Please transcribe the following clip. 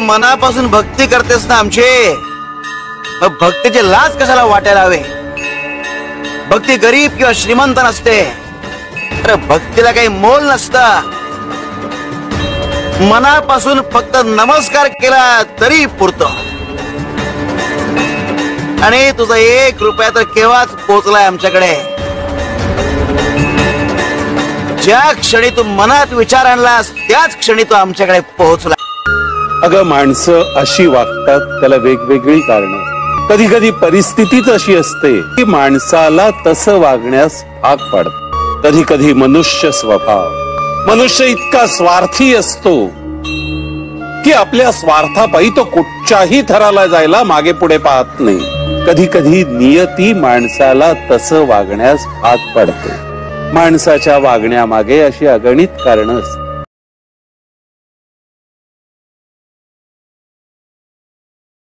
मनापासून भक्ती करतेस ना आमची, मग भक्तीची लाज कशाला वाटायला हवे? भक्ती गरीब किंवा श्रीमंत नसते, अरे भक्तीला काही मोल नसतं. मनापासून फक्त नमस्कार केला तरी पुरतो. आणि तुझा 1 रुपया तर केव्हाच पोहोचलाय आमच्याकडे. ज्या क्षणी तू मनात विचार आणलास त्याच क्षणी तू आमच्याकडे पोहोचला. अगं माणसं अशी वागतात त्याला वेगवेगळी कारणं. कधी कधी परिस्थितीच अशी असते की माणसाला तसं वागण्यास भाग पडत. कधी कधी मनुष्य स्वभाव, मनुष्य इतका स्वार्थी असतो की आपल्या स्वार्थापायी तो कुठच्याही थराला जायला मागे पुढे पाहत नाही. कधी कधी नियती माणसाला तसं वागण्यास भाग पडते. माणसाच्या वागण्यामागे अशी अगणित कारणं असतात.